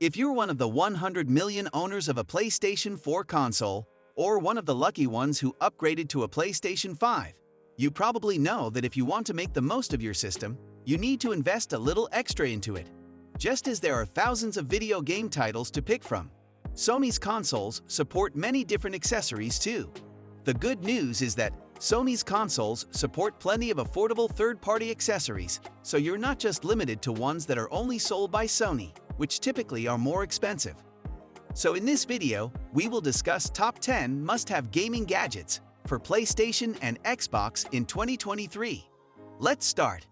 If you're one of the 100 million owners of a PlayStation 4 console, or one of the lucky ones who upgraded to a PlayStation 5, you probably know that if you want to make the most of your system, you need to invest a little extra into it. Just as there are thousands of video game titles to pick from, Sony's consoles support many different accessories too. The good news is that Sony's consoles support plenty of affordable third-party accessories, so you're not just limited to ones that are only sold by Sony, which typically are more expensive. So in this video, we will discuss top 10 must-have gaming gadgets for PlayStation and Xbox in 2023. Let's start.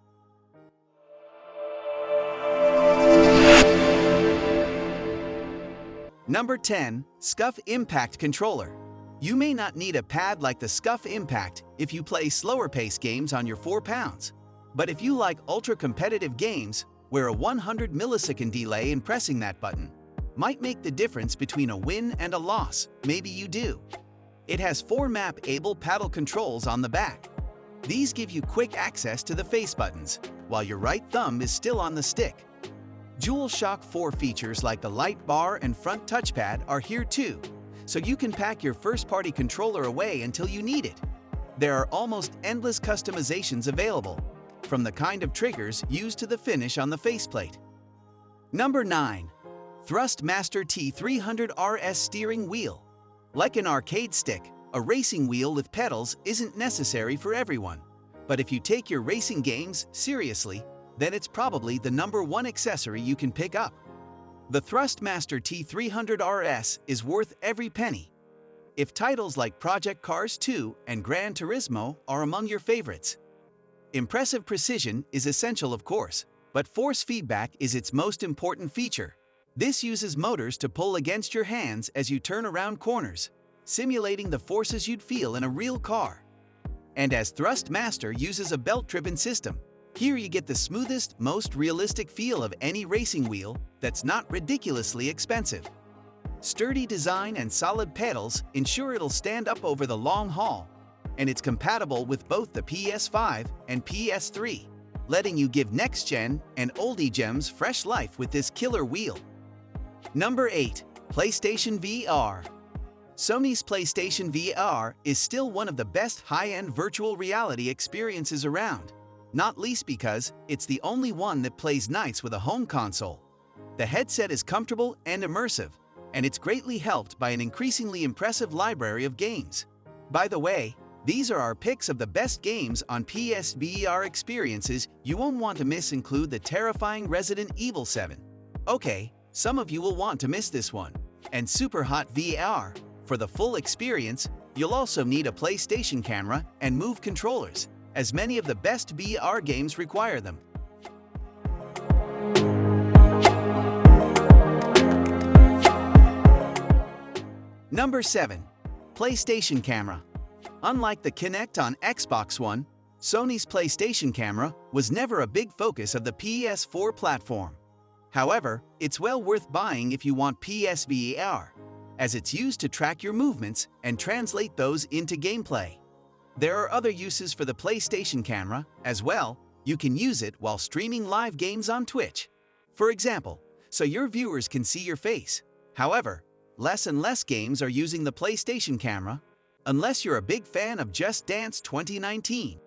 Number 10. SCUF Impact Controller. You may not need a pad like the SCUF Impact if you play slower-paced games on your 4 pounds. But if you like ultra-competitive games, where a 100 millisecond delay in pressing that button might make the difference between a win and a loss, maybe you do. It has 4 map-able paddle controls on the back. These give you quick access to the face buttons, while your right thumb is still on the stick. DualShock 4 features like the light bar and front touchpad are here too, so you can pack your first-party controller away until you need it. There are almost endless customizations available, from the kind of triggers used to the finish on the faceplate. Number 9. Thrustmaster T300RS Steering Wheel. Like an arcade stick, a racing wheel with pedals isn't necessary for everyone. But if you take your racing games seriously, then it's probably the number 1 accessory you can pick up. The Thrustmaster T300RS is worth every penny. If titles like Project Cars 2 and Gran Turismo are among your favorites. Impressive precision is essential, of course, but force feedback is its most important feature. This uses motors to pull against your hands as you turn around corners, simulating the forces you'd feel in a real car. And as Thrustmaster uses a belt-driven system, here you get the smoothest, most realistic feel of any racing wheel that's not ridiculously expensive. Sturdy design and solid pedals ensure it'll stand up over the long haul, and it's compatible with both the PS5 and PS3, letting you give next-gen and oldie gems fresh life with this killer wheel. Number 8. PlayStation VR. Sony's PlayStation VR is still one of the best high-end virtual reality experiences around, not least because it's the only one that plays nice with a home console. The headset is comfortable and immersive, and it's greatly helped by an increasingly impressive library of games. By the way, these are our picks of the best games on PSVR experiences you won't want to miss. Include the terrifying Resident Evil 7. Okay, some of you will want to miss this one. And Super Hot VR. For the full experience, you'll also need a PlayStation camera and Move controllers, as many of the best VR games require them. Number 7. PlayStation Camera. Unlike the Kinect on Xbox One, Sony's PlayStation Camera was never a big focus of the PS4 platform. However, it's well worth buying if you want PSVR, as it's used to track your movements and translate those into gameplay. There are other uses for the PlayStation Camera as well. You can use it while streaming live games on Twitch, for example, so your viewers can see your face. However, less and less games are using the PlayStation Camera, unless you're a big fan of Just Dance 2019.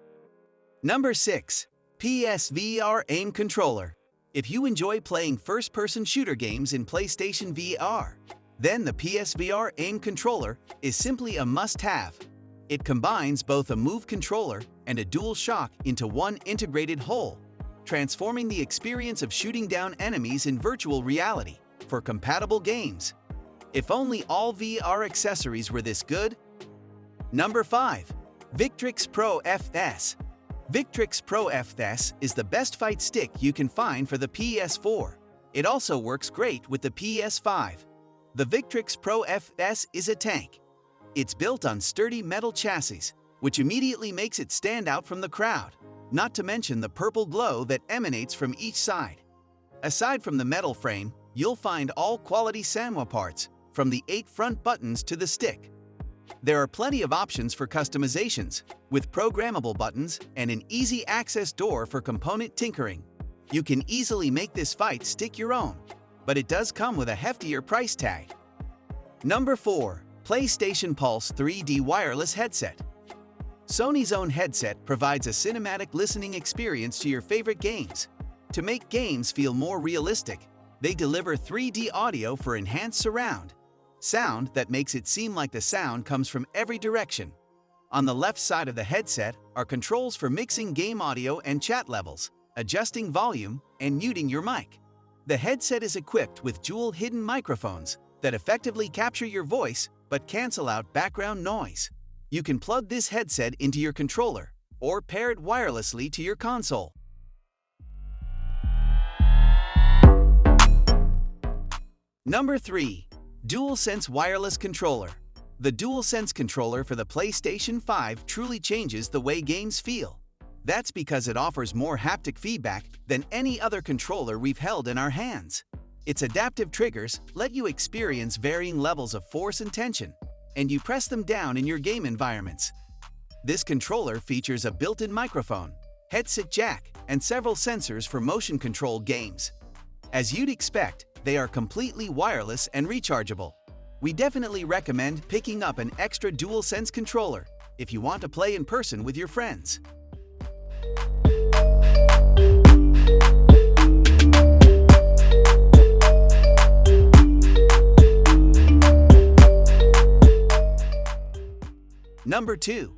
Number 6. PSVR Aim Controller. If you enjoy playing first-person shooter games in PlayStation VR, then the PSVR Aim Controller is simply a must-have. It combines both a Move controller and a DualShock into one integrated whole, transforming the experience of shooting down enemies in virtual reality for compatible games. If only all VR accessories were this good. Number 5. Victrix Pro FS. Victrix Pro FS is the best fight stick you can find for the PS4. It also works great with the PS5. The Victrix Pro FS is a tank. It's built on sturdy metal chassis, which immediately makes it stand out from the crowd, not to mention the purple glow that emanates from each side. Aside from the metal frame, you'll find all quality Sanwa parts, from the 8 front buttons to the stick. There are plenty of options for customizations, with programmable buttons and an easy access door for component tinkering. You can easily make this fight stick your own. but it does come with a heftier price tag. Number 4. PlayStation Pulse 3D Wireless Headset. Sony's own headset provides a cinematic listening experience to your favorite games. To make games feel more realistic, they deliver 3D audio for enhanced surround sound that makes it seem like the sound comes from every direction. On the left side of the headset are controls for mixing game audio and chat levels, adjusting volume, and muting your mic. The headset is equipped with dual hidden microphones that effectively capture your voice but cancel out background noise. You can plug this headset into your controller or pair it wirelessly to your console. Number 3. DualSense Wireless Controller. The DualSense controller for the PlayStation 5 truly changes the way games feel. That's because it offers more haptic feedback than any other controller we've held in our hands. Its adaptive triggers let you experience varying levels of force and tension, and you press them down in your game environments. This controller features a built-in microphone, headset jack, and several sensors for motion-controlled games. As you'd expect, they are completely wireless and rechargeable. We definitely recommend picking up an extra DualSense controller if you want to play in person with your friends. Number 2.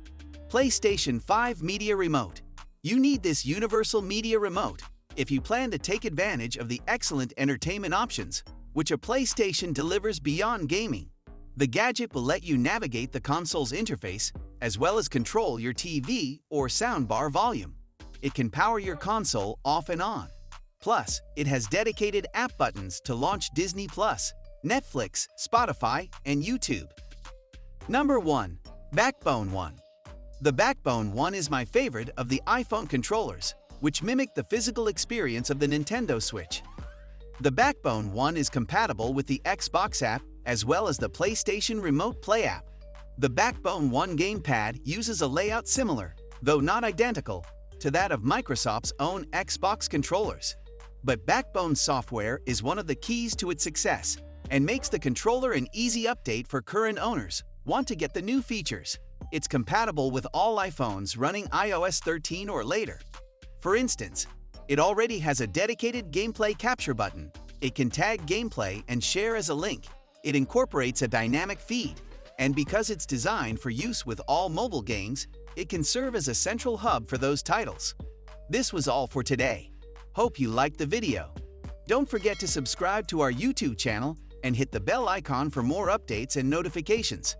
PlayStation 5 Media Remote. You need this universal media remote if you plan to take advantage of the excellent entertainment options which a PlayStation delivers beyond gaming. The gadget will let you navigate the console's interface as well as control your TV or soundbar volume. It can power your console off and on. Plus, it has dedicated app buttons to launch Disney+, Netflix, Spotify, and YouTube. Number 1. Backbone One. The Backbone One is my favorite of the iPhone controllers, which mimic the physical experience of the Nintendo Switch. The Backbone One is compatible with the Xbox app as well as the PlayStation Remote Play app. The Backbone One gamepad uses a layout similar, though not identical, to that of Microsoft's own Xbox controllers. But Backbone software is one of the keys to its success and makes the controller an easy update for current owners want to get the new features. It's compatible with all iPhones running iOS 13 or later. For instance, it already has a dedicated gameplay capture button. It can tag gameplay and share as a link. It incorporates a dynamic feed, and because it's designed for use with all mobile games, it can serve as a central hub for those titles. This was all for today. Hope you liked the video. Don't forget to subscribe to our YouTube channel and hit the bell icon for more updates and notifications.